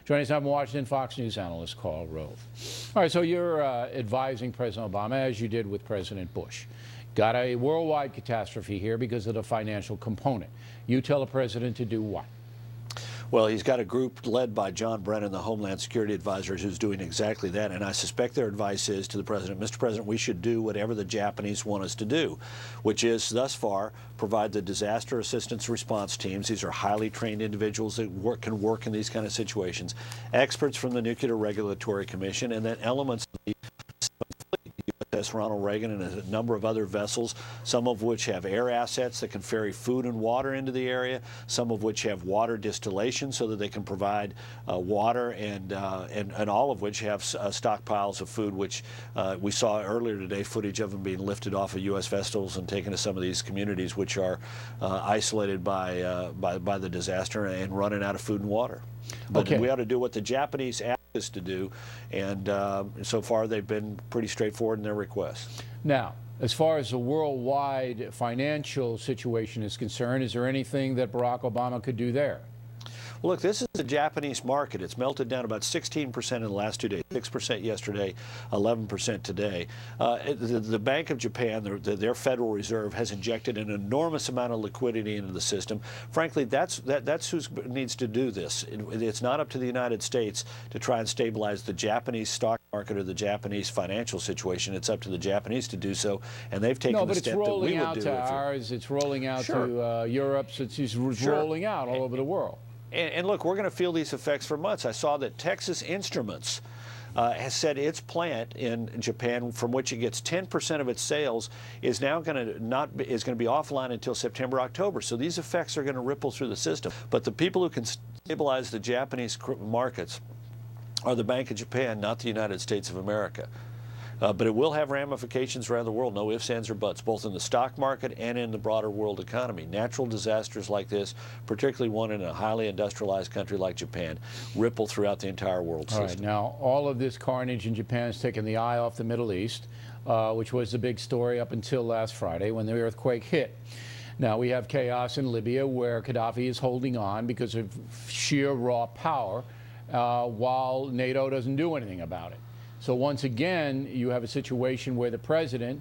Joining us now from Washington, Fox News analyst Karl Rove. All right, so you're advising President Obama, as you did with President Bush. Got a worldwide catastrophe here because of the financial component. You tell the president to do what? Well, he's got a group led by John Brennan, the Homeland Security Advisor, who's doing exactly that. And I suspect their advice is to the president, Mr. President, we should do whatever the Japanese want us to do, which is, thus far, provide the disaster assistance response teams. These are highly trained individuals that can work in these kind of situations, experts from the Nuclear Regulatory Commission, and then elements of the USS Ronald Reagan and a number of other vessels, some of which have air assets that can ferry food and water into the area, some of which have water distillation so that they can provide water, and all of which have stockpiles of food, which we saw earlier today, footage of them being lifted off of U.S. vessels and taken to some of these communities which are isolated by the disaster and running out of food and water. But we ought to do what the Japanese asked us to do, and so far they've been pretty straightforward in their requests. Now, as far as the worldwide financial situation is concerned, is there anything that Barack Obama could do there? Well, look, this is the Japanese market. It's melted down about 16% in the last 2 days, 6% yesterday, 11% today. The Bank of Japan, their Federal Reserve, has injected an enormous amount of liquidity into the system. Frankly, that's who needs to do this. It's not up to the United States to try and stabilize the Japanese stock market or the Japanese financial situation. It's up to the Japanese to do so, and they've taken the step that we would do. No, but it's rolling out to ours. It's rolling out to Europe. So it's rolling out all over the world. And look, we're going to feel these effects for months. I saw that Texas Instruments has said its plant in Japan, from which it gets 10% of its sales, is now going to be offline until September, October. So these effects are going to ripple through the system. But the people who can stabilize the Japanese markets are the Bank of Japan, not the United States of America. But it will have ramifications around the world, no ifs, ands, or buts, both in the stock market and in the broader world economy. Natural disasters like this, particularly one in a highly industrialized country like Japan, ripple throughout the entire world system. All right, now, all of this carnage in Japan has taken the eye off the Middle East, which was the big story up until last Friday when the earthquake hit. Now, we have chaos in Libya where Gaddafi is holding on because of sheer raw power, while NATO doesn't do anything about it. So once again, you have a situation where the President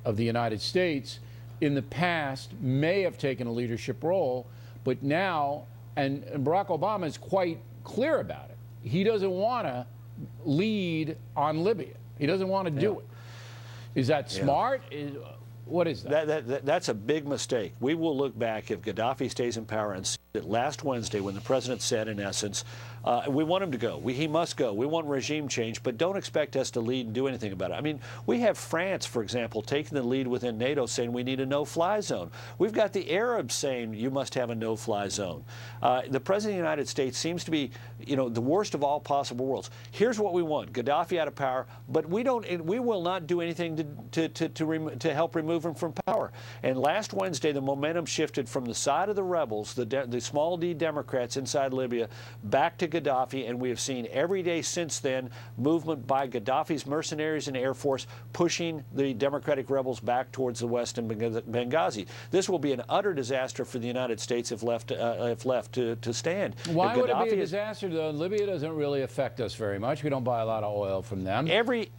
of the United States in the past may have taken a leadership role, but now, and Barack Obama is quite clear about it, he doesn't want to lead on Libya. He doesn't want to do it. Is that smart? What is that? That's a big mistake. We will look back if Gaddafi stays in power and see that last Wednesday when the president said, in essence, we want him to go. He must go. We want regime change, but don't expect us to lead and do anything about it. I mean, we have France, for example, taking the lead within NATO saying we need a no-fly zone. We've got the Arabs saying you must have a no-fly zone. The President of the United States seems to be, the worst of all possible worlds. Here's what we want: Gaddafi out of power, but we will not do anything to help remove him from power. And last Wednesday, the momentum shifted from the side of the rebels, the small d Democrats inside Libya, back to Gaddafi, and we have seen every day since then movement by Gaddafi's mercenaries and Air Force pushing the Democratic rebels back towards the west and Benghazi. This will be an utter disaster for the United States if left to stand. Why would it be a disaster, though? Libya doesn't really affect us very much. We don't buy a lot of oil from them. Every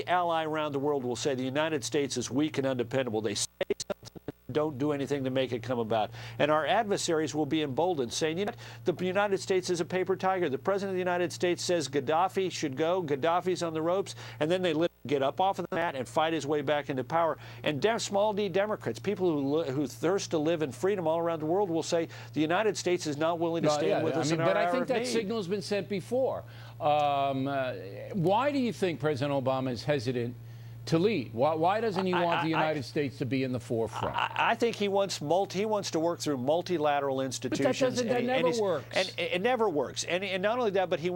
ally around the world will say the United States is weak and undependable. They say something, don't do anything to make it come about. And our adversaries will be emboldened, saying, the United States is a paper tiger. The President of the United States says Gaddafi should go. Gaddafi's on the ropes. And then they get up off of the mat and fight his way back into power. And small d Democrats, people who thirst to live in freedom all around the world, will say the United States is not willing to stand with us in our hour of need. But I think that signal has been sent before. Why do you think President Obama is hesitant to lead? Why doesn't he want the United States to be in the forefront? I think he wants to work through multilateral institutions. But that never works. And it never works. And not only that, but he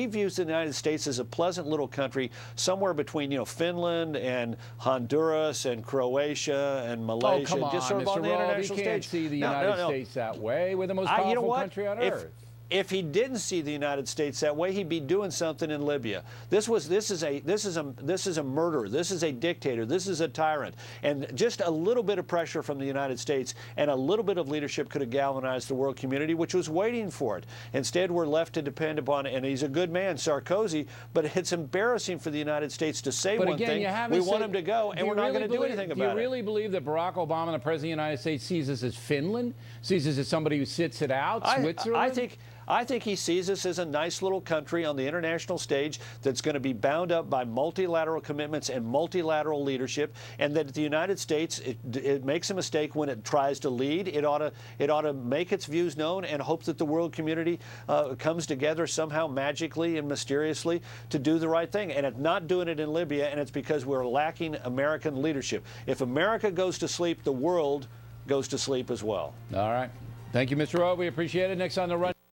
views the United States as a pleasant little country somewhere between Finland and Honduras and Croatia and Malaysia. Oh, come on, just sort of Mr. on the international stage. You can't see the United States that way. We're the most powerful country on earth. If he didn't see the United States that way, he'd be doing something in Libya. This is a murderer. This is a dictator. This is a tyrant. And just a little bit of pressure from the United States and a little bit of leadership could have galvanized the world community, which was waiting for it. Instead, we're left to depend upon, and he's a good man, Sarkozy, but it's embarrassing for the United States to say one thing. We want him to go, and we're not going to do anything about it. Do you really believe that Barack Obama, the President of the United States, sees us as Finland, sees us as somebody who sits it out, Switzerland? I think he sees us as a nice little country on the international stage that's going to be bound up by multilateral commitments and multilateral leadership, and that the United States, it makes a mistake when it tries to lead. It ought to make its views known and hope that the world community comes together somehow magically and mysteriously to do the right thing. And it's not doing it in Libya, and it's because we're lacking American leadership. If America goes to sleep, the world goes to sleep as well. All right. Thank you, Mr. O. We appreciate it. Next on the run.